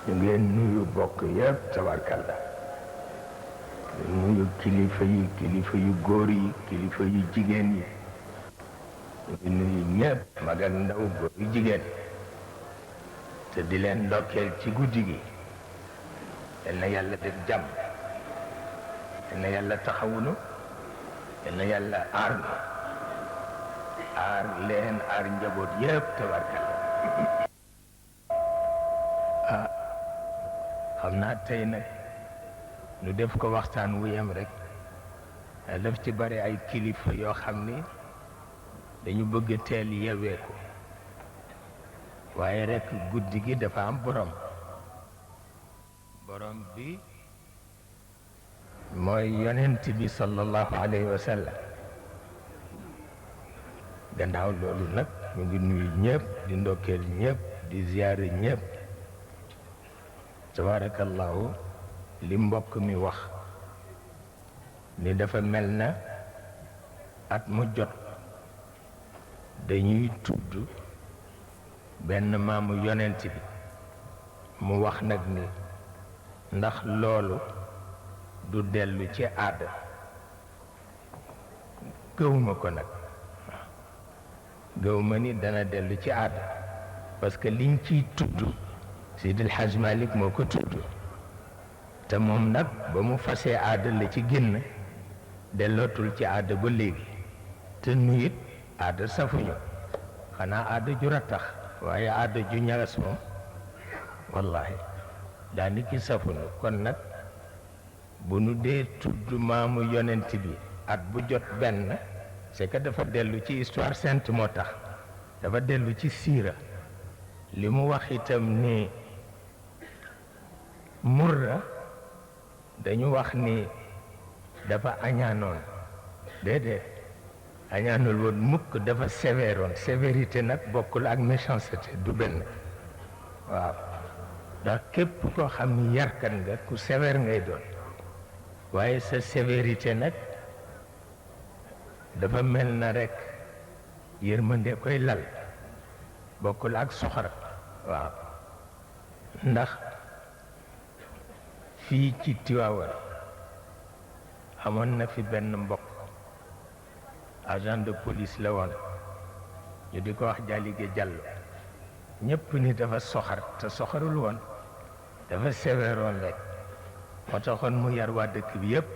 ñu ngeen nuyu bokk yëpp tabarkalla nuyu kilifa yu góor yi kilifa yu jigéen yi ñu ngi nuyu ñëpp mag ak ndaw góor yu jigéen te di leen ndokkeel ci guddi gi yal na yàlla def jàmm yal na yàlla taxawunu yal na yàlla aar nu aar leen aar njaboot yëpp tabarkalla xam naa tey nag nu def ko waxtaan wu yem rek daf ci bari ay kilifa yoo xam ni dañu bëgg teel yewee ko waaye rek guddi gi dafa am borom bi mooy yonent bi sallallahu alayhi wa sallam gannaaw loolu nag ñu ngi nuyu ñëpp di ndokkeel ñëpp di ziyaare ñëpp tabarakallahu li mbokk mi wax ni dafa mel na at mu jot dañuy tudd benn maamu yonent bi mu wax nag ni ndax loolu du dellu ci aada gëwuma ko nag gëwuma ni dana dellu ci aada parce que liñ ciy tudd Seydil Hadj Malick moo ko tudd te moom nag ba mu fasee aada la ci génn dellootul ci aada ba léegi te nu it aada safuñu xanaa aada ju rattax waaye aada ju ñagas moom wallahi daani ki safuñu kon nag bu nu dee tudd maamu yonent bi at bu jot benn c'est que dafa dellu ci histoire sainte moo tax dafa dellu ci siira li mu wax itam ni Murra dañu wax ni dafa añaanoon déedéet añaanul woon mukk dafa sévéroon sévérité nag bokkul ak méchanceté du benn waaw ndax képp koo xam ni yarkat nga ku sévère ngay doon waaye sa sévérité nag dafa mel na rekk yërmande koy lal bokkul ak soxor waaw ndax fii ci Tiwaawan amoon na fi benn mbokk agent de police la woon ñu di ko wax Jaalige Jàllo ñépp ni dafa soxar te soxarul woon dafa sévéroon rek moo taxoon mu yar waa dëkk bi yépp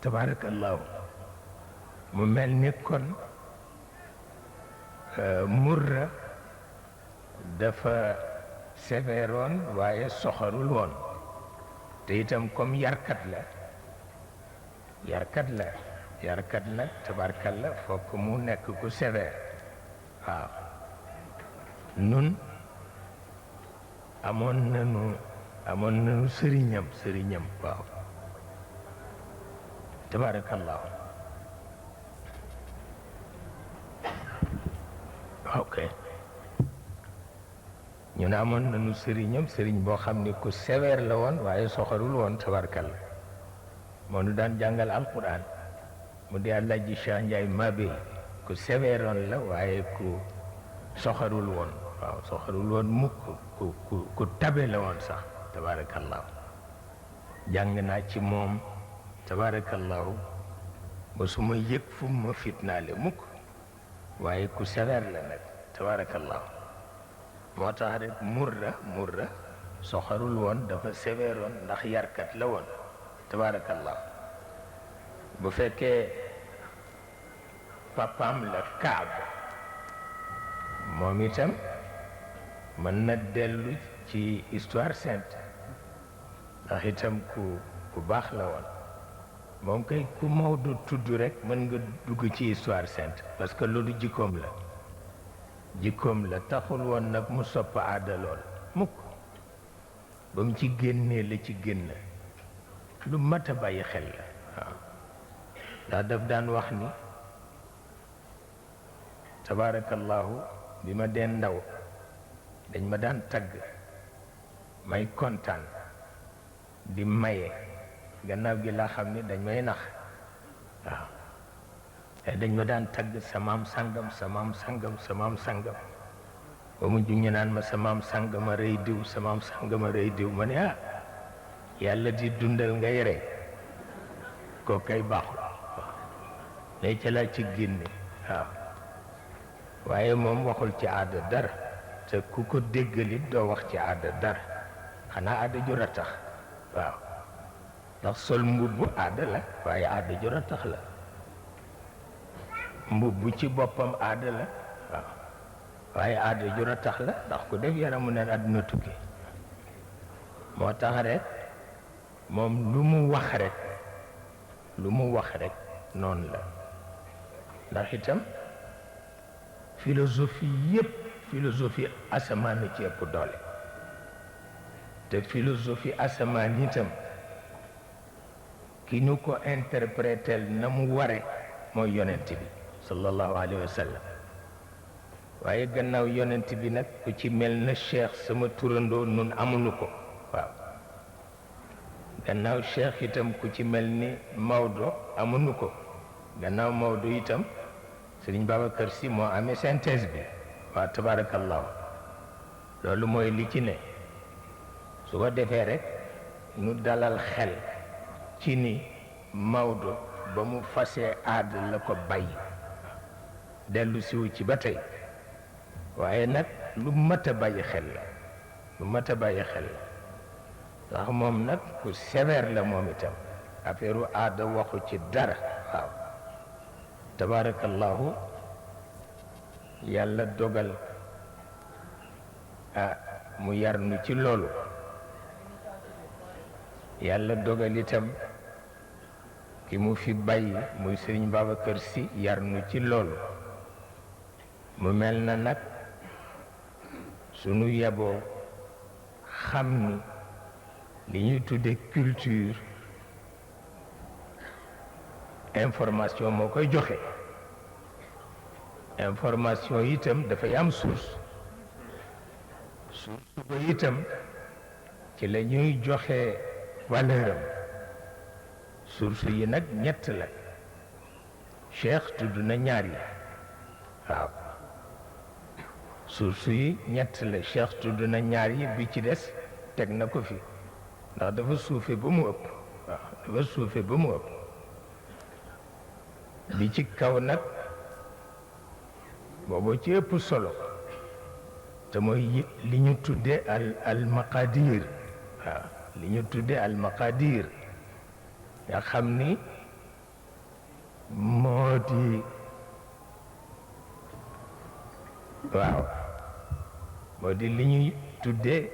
tabaarakallaahu mu mel ni kon Murra dafa sévéroon waaye soxarul woon te itam comme yarkat nag tabarkalla fokk mu nekk ku sévère waaw nun amoon nañu sëriñam waaw tabarakallahu ok ñu ne amoon nañu sëriñ boo xam ni ku sévère la woon waaye soxarul woon tabarkalla moo nu daan jàngal alquran mu di Alaaji Cheikh Ndiaye Mabé ku sévéroon la waaye ku soxarul woon waaw soxarul woon mukk ku tabe la woon sax tabarakallahu jàng naa ci moom tabarakallahu ba su ma yëg fu ma fitnaale mukk waaye ku sévère la nag tabarakallahu moo tax rek Murra soxarul woon dafa sévéroon ndax yarkat la woon tabarakallahu bu fekkee papaam la Kaab moom itam mën na dellu ci histoire sainte ndax itam ku baax la woon moom kay ku Maodo tudd rek mën nga dugg ci histoire sainte parce que loolu jikkoom la taxul woon nag mu sopp aada lool mukk ba mu ci génnee la ci génn lu mat a bàyyi xel la waaw ndax daf daan wax ni tabarakallahu bi ma dee ndaw dañ ma daan tagg may kontaan di maye gannaaw gi laa xam ni dañ may nax waaw dañ ma daan tagg samaam sangam ba mujj ñu naan ma samaam sang ma rëy diw samaam sang ma rëy diw ma ne ah yàlla di dundal ngay rey koo kay baaxul ne ca laa ci génne waaw waaye moom waxul ci aada dara te ku ko déggalit doo wax ci aada dara xanaa aada ju ratax waaw ndax sol mbubbu aada la waaye aada ju ratax la mbubbu ci boppam aada la waaw waaye aada ju ratax la ndax ku def yaramu neen àdduna tukki moo tax rek moom lu mu wax rek noonu la ndax itam philosophie asamaan ci ëpp doole te philosophie asamaan itam ki ñu ko interprétel na mu ware mooy yonent bi sallallahu alayhi wa sallam waaye gannaaw yonent bi nag ku ci mel na cheikh sama turandoo nun amuñu ko waaw gannaaw cheikh itam ku ci mel ni Maodo amuñu ko gannaaw Maodo itam Sëriñ Babacar Sy moo amee synthèse bi waaw tabarakallahu loolu mooy li ci ne su ko defee rek nu dalal xel ci ni Maodo ba mu fasee aada la ko bàyyi dellu siwu ci ba tey waaye nag lu mat a bàyyi xel la ndax moom nag ku sévère la moom itam affaire aada waxu ci dara waaw tabarakallahu yàlla dogal mu yar nu ci loolu yàlla dogal itam ki mu fi bàyyi muy Sëriñ Babacar Sy yar nu ci loolu mu mel na nag sunu yeboo xam ni li ñuy tudde culture information moo koy joxe information itam dafay am source ba itam ci la ñuy joxe valeur am source yi nag ñett la Cheikh tudd na ñaar yi waaw source yi ñett la Cheikh tudd na ñaar yi bi ci des teg na ko fi ndax dafa suufe ba mu ëpp bi ci kaw nag boobu ci ëpp solo te mooy li ñu tudde al maqadir waaw li ñu tudde al maqadir nga xam ni moo di waaw moo di li ñuy tudde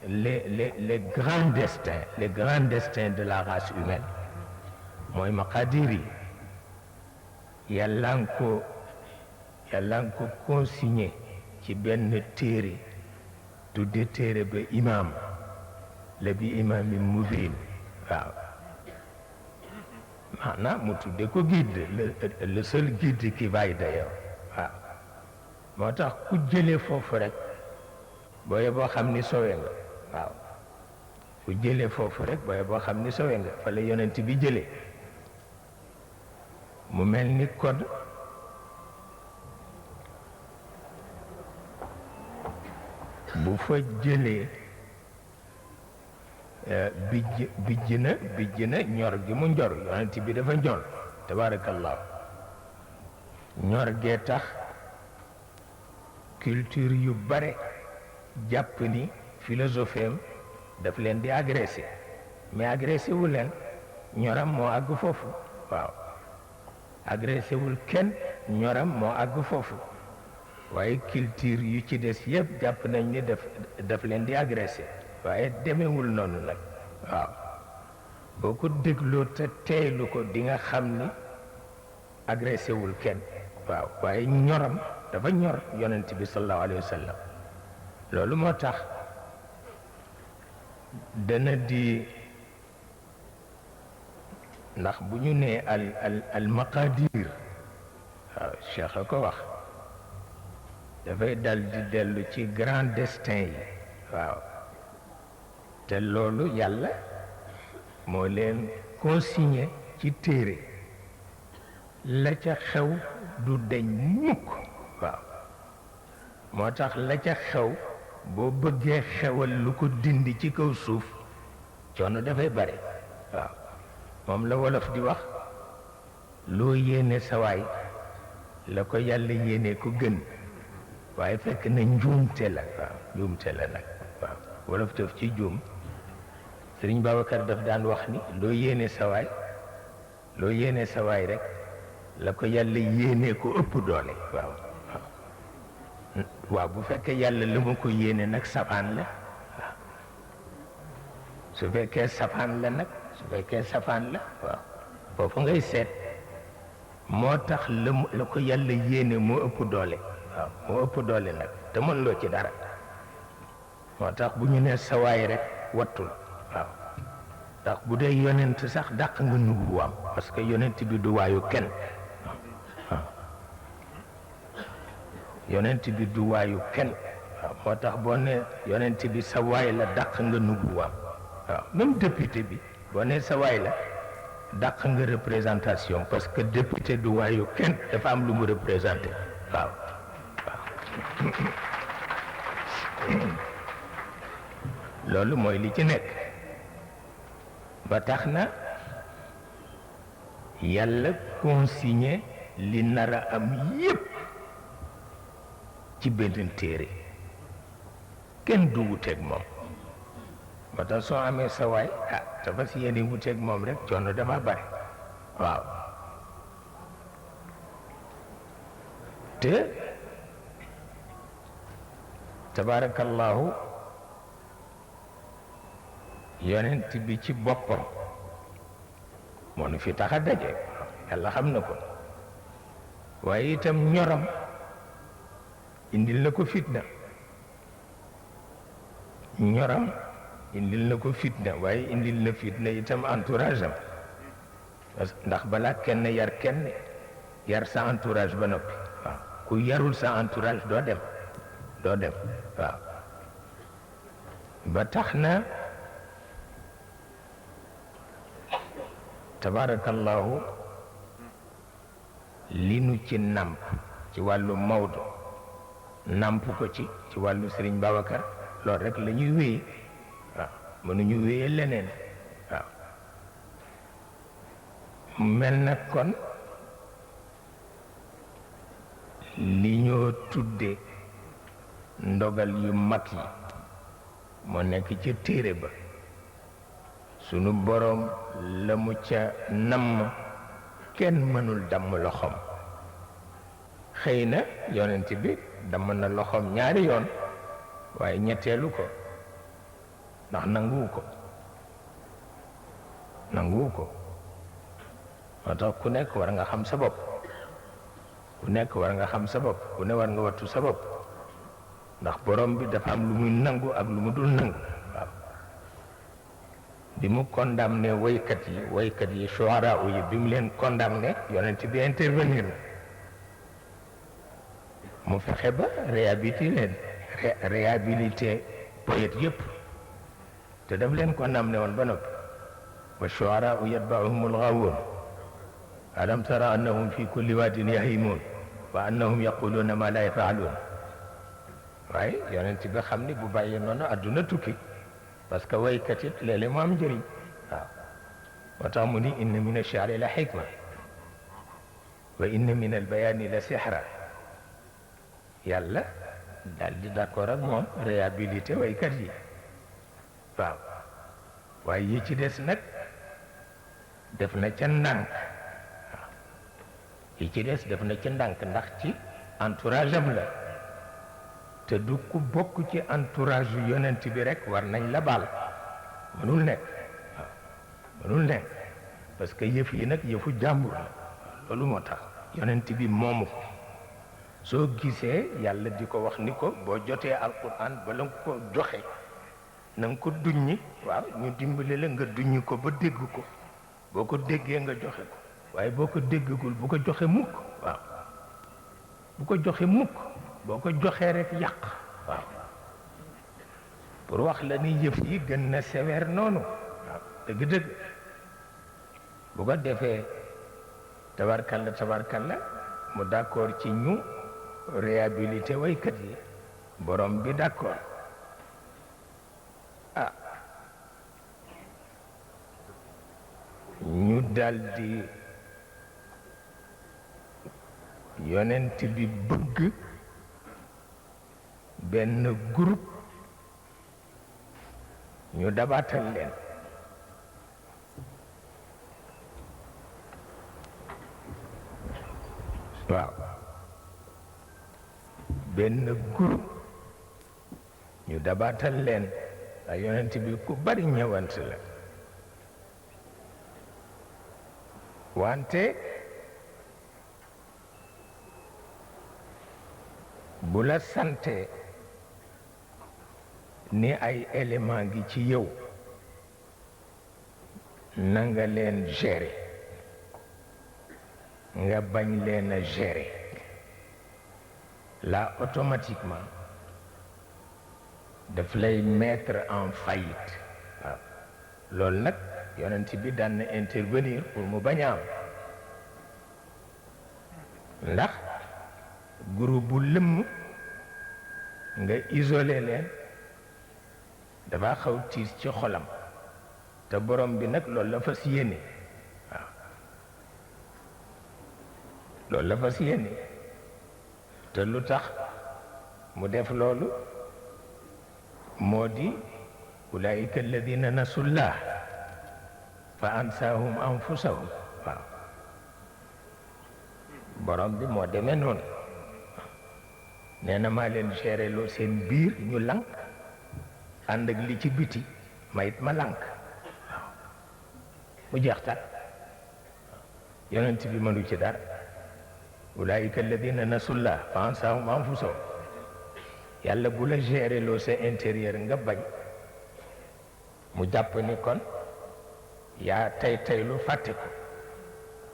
les grands destins de la race humaine mooy maqadir yi yàlla nga ko consigné ci benn téere tudde téere ba imam la bi imaamin mubin waaw maanaam mu tudde ko guide le seul guide qui vaille d'ailleurs waaw moo tax ku jëlee foofu rek booye boo xam ni sowe nga waaw ku jëlee foofu rek booye boo xam ni sowe nga fa la yonent bi jëlee mu mel ni kon bu fa jëlee bijj na ñor gi mu njor yonent bi dafa njor tabarakallah ñor gee tax culture yu bare jàpp ni philosophie am daf leen di agressé mais agressé wu leen ñoram moo àgg foofu waaw agressé wul kenn ñoram moo àgg foofu waaye culture yu ci des yëpp jàpp nañ ni daf leen di agressé waaye demewul noonu nag waaw boo ko dégloo te teeylu ko di nga xam ni agressé wul kenn waaw waaye ñoram dafa ñor yonent bi sallallahu alayhi wa sallam loolu moo tax dana di ndax bu ñu nee al maqadir waaw Cheikh a ko wax dafay dal di dellu ci grand destin yi waaw te loolu yàlla moo leen consigné ci téere la ca xew du deñ mukk waaw moo tax la ca xew boo bëggee xewal lu ko dindi ci kaw suuf coono dafay bare waaw moom la wolof di wax loo yéene sawaay la ko yàlla yéene ko gën waaye fekk na njuumte la waaw njuumte la nag waaw wolof daf ci juum Sëriñ Babacar daf daan wax ni loo yéene sawaay rek la ko yàlla yéene ko ëpp doole waaw waaw bu fekkee yàlla la ma ko yéene nag safaan la waaw su fekkee safaan la waaw foofu ngay seet moo tax la ko yàlla yéene moo ëpp doole waaw moo ëpp doole nag te mën loo ci dara moo tax bu ñu nee sawaay rek wattul waaw ndax bu dee yonent sax dàq nga nubuwaam parce que yonent bi du waayu kenn waaw yonent bi du waayu kenn waaw moo tax boo ne yonent bi sa waay la dàq nga nubuwaam waaw même député bi boo ne sa waay la dàq nga représentation parce que député du waayu kenn dafa am lu mu représenté waaw loolu mooy li ci nekk ba tax na yàlla consigné li nar a am yépp ci benn téere kenn du wuteeg moom ba tax soo amee sa waay dafa si yéene wuteeg moom rek coono dafa bare waaw te tabarakallahu yonent bi ci boppam moo nu fi tax a daje yàlla xam na ko waaye itam ñoram indil na ko fitna ñoram indil na ko fitna waaye indil na fitna itam entourage am ndax balaa kenn yar sa entourage ba noppi waaw ku yarul sa entourage doo dem waaw ba tax na tabarakallahu li nu ci nàmp ci wàllu Maodo nàmp ko ci wàllu Sëriñ Babacar loolu rek la ñuy wéye waaw mënuñu wéye leneen waaw mel na kon li ñoo tudde ndogal yu mag yi moo nekk ca téere ba sunu boroom la mu ca namm kenn mënul damm loxoom xëy na yonent bi damm na loxoom ñaari yoon waaye ñetteelu ko ndax nanguwu ko moo tax ku nekk war nga xam sa bopp ku ne war nga wattu sa bopp ndax borom bi dafa am lu muy nangu ak lu mu dul nangu waaw bi mu condamné woykat yi shuara yi bi mu leen condamné yonent bi intervenir na mu fexe ba réhabilité poète yëpp te daf leen condamné woon ba noppi wa shuara yatba'uhumul ghaawuun alam tara annahum fi kulli waadin yahimun wa annahum yaquluna ma la yaf'alun waaye yonent bi xam ni bu bàyyi noonu adduna tukki parce que waykat it léeg-léeg mu am njëriñ waaw moo tax mu ni inna min ash-shi'ri la hikma wa inna min al-bayani la sihra yàlla daal di d'accord ak moom réhabilité waykat yi waaw waaye yi ci des nag def na ca ndànk waaw yi ci des def na ca ndànk ndax ci entourage am la te du ku bokk ci entourage yu yonent bi rek war nañ la baal mënul nekk waaw mënul nekk parce que yëf yi nag yëfu jàmbur la loolu moo tax yonent bi moomu ko soo gisee yàlla di ko wax ni ko boo jotee alquran bala nga ko joxe na nga ko duññi waaw ñu dimbali la nga duññi ko ba dégg ko boo ko déggee nga joxe ko waaye boo ko déggagul bu ko joxe mukk waaw bu ko joxe mukk boo ko joxee rek yàq waaw pour wax la ni yëf yi gën na sévère noonu waaw dëgg-dëgg bu ko defee tabarkalla mu d'accord ci ñu réhabilité waykat yi borom bi d'accord. ah ñu daldi yonent bi bëgg benn groupe ñu dabaatal leen. waaw benn groupe ñu dabaatal leen ay yonent bi ku bari ñëwant la wante bu la sante ni ay élément gi ci yow na nga leen gérer nga bañ leen a gérer là automatiquement daf lay mettre en faillite. waaw loolu nag yonent bi daan na intervenir pour mu bañ a am ndax groupe bu lëmm nga isolé leen dafa xaw tiis ci xolam te borom bi nag loolu la fas yéene. waaw loolu la fas yéene te lu tax mu def loolu moo di ulaika alladina nasullah fa ansahum anfusahum. waaw borom bi moo demee noonu nee na maa leen géré loo seen biir ñu lank ànd ak li ci biti mayit ma lank. waaw mu jeex tak yonent bi mënu ci dara. ulaika alladina nasullah fa ansahum anfusahum. yàlla bu la géré loo sa intérieur nga bañ mu jàpp ni kon yaa tey lu fàtte ko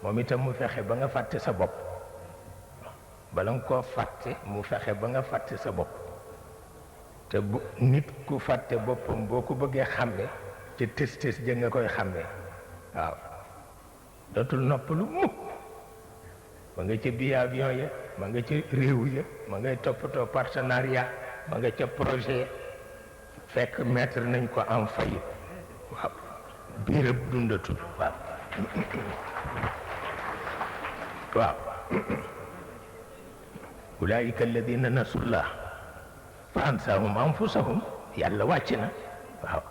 moom itam mu fexe ba nga fàtte sa bopp. bala nga koo fàtte mu fexe ba nga fàtte sa bopp te bu nit ku fàtte boppam boo ko bëggee xàmme ca tës ja nga koy xàmme. waaw dootul noppalu mukk ma nga ca billet avion ya ma nga ca réew ya ma ngay toppatoo partenariat ma nga ca projet fekk mettre nañ ko en faillite. waaw biirëb dundatul. waaw waaw ulaika alladina nasullah fa ansahum anfusahum. yàlla wàcc na. waaw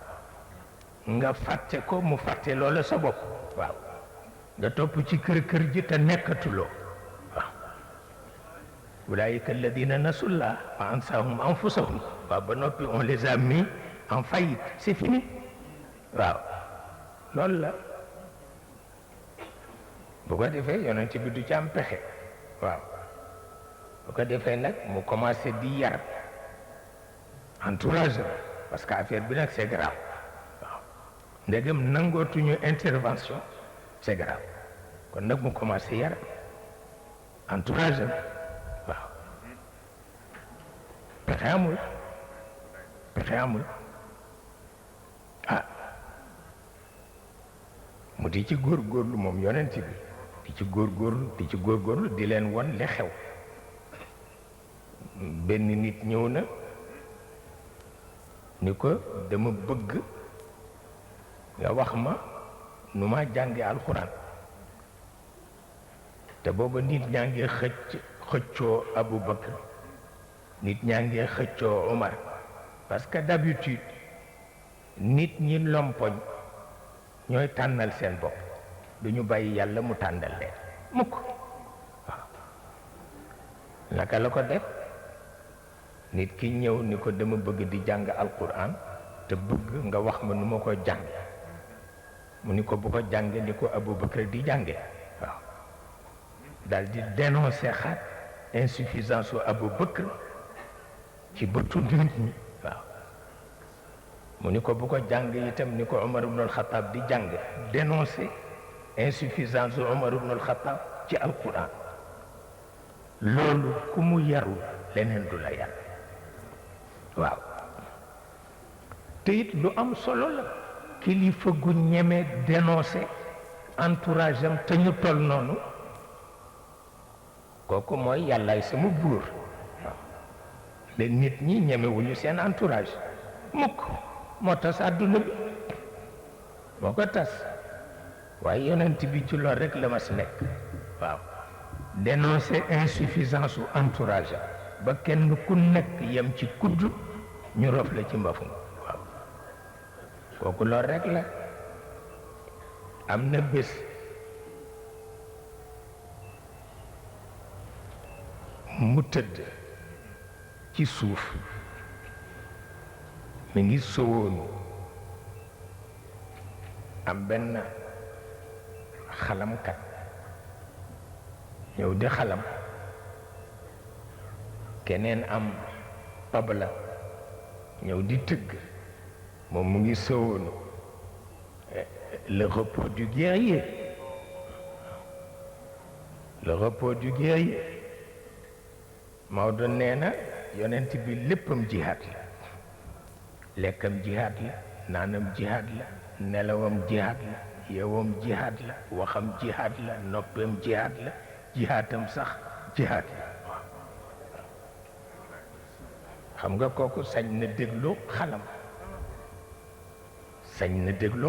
nga fàtte ko mu fàtte loola sa bopp. waaw nga topp ci kër ji te nekkatuloo. waaw ulaika alladina nasullah fa ansahum anfusahum. waaw ba noppi on les a mis en faillite. c'est fini. waaw loolu la bu ko defee yonent bi du ci am pexe. waaw bu ko defee nag mu commencé di yar entourage parce que affaire bi nag c'est grave. waaw ndegam nangootuñu intervention c'est grave kon nag mu commencé yar entourage. waaw pexe amul ah mu di ci góorgóorlu moom yonent bi di ci góorgóorlu di leen won li xew. benn nit ñëw na ni ko dama bëgg nga wax ma nu ma jànge alxuraan te booba nit ñaa ngi xëccoo Abu Bakr nit ñaa ngi xëccoo Omar parce que d'habitude nit ñi lompoñ ñooy tànnal seen bopp duñu bàyyi yàlla mu tànnal leen mukk. waaw naka la ko def nit ki ñëw ni ko dama bëgg di jàng alquran te bëgg nga wax ma nu ma ko jàng mu ni ko bu ko jànge ni ko Abu Bakr di jànge. waaw dal di dénoncer xaat insuffisance u Abu Bakr ci bëtu nit ñi. waaw mu ni ko bu ko jàng itam ni ko Omar ibn al-Khattab di jàng dénoncer insuffisance u Omar ibn al-Khattab ci alquran. loolu ku mu yarul leneen du la yar. waaw te it lu am solo la kilifa gu ñeme dénoncé entourage am te ñu toll noonu kooku mooy yàllaay sama buur. waaw de nit ñi ñemewuñu seen entourage mukk moo tas àdduna bi moo ko tas waaye yonent bi ci lool rek la mas nekk waaw dénoncer insuffisance u entourage ba kenn ku nekk yem ci kudd ñu rof la ci mbafum waaw kooku lool rek la am na bés mu tëdd ci suuf mi ngi sowoonu am benn xalamkat ñëw di xalam keneen am tabla ñëw di tëgg moom mu ngi sowoonu le repos du guerrier le repos du guerrier Maodo nee na yonent bi léppam jihaad la lekkam jihaad la naanam jihaad la nelawam jihaad la yeewam jihaad la waxam jihaad la noppeem jihaad la jihaatam sax jihaad la xam nga kooku sañ na déglu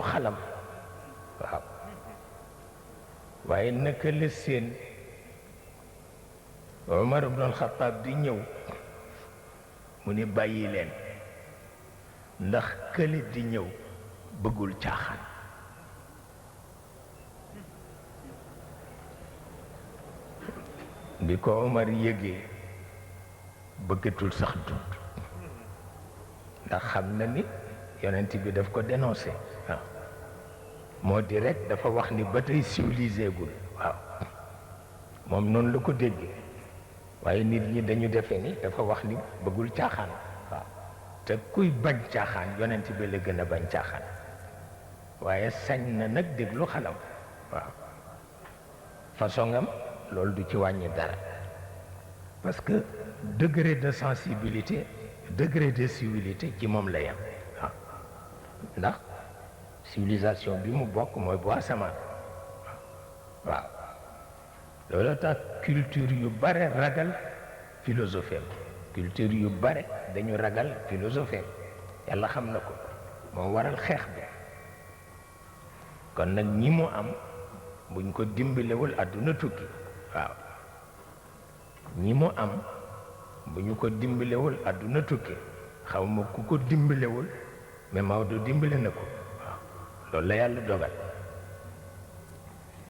xalam waaw waaye naka la seen Omar ibn Khattab di ñëw mu ni bàyyi leen ndax kële di ñëw bëggul caaxaan bi ko Omar yëgee bëggatul sax dund ndax xam na ni yonent bi daf ko dénoncé waaw moo di rek dafa wax ni ba tey civilisé gul waaw moom noonu la ko déggee waaye nit ñi dañu defee ni dafa wax ni bëggul caaxaan waaw te kuy bañ caaxaan yonent bi la gën a bañ caaxaan waaye sañ na nag déglu xalam waaw façon am loolu du ci wàññi dara parce que degré de sensibilité degré de civilité ci moom la yem waaw ndax civilisation bi mu bokk mooy bu asamaan waaw loolu tax culture yu bare ragal philosophie culture yu bare dañu ragal philosophie yàlla xam na ko moo waral xeex bi kon nag ñi mu am buñ ko dimbalewul àdduna tukki waaw ñi mu am bu ñu ko dimbalewul àdduna tukki xaw ma ku ko dimbalewul mais Maodo dimbale na ko waaw loolu la yàlla dogal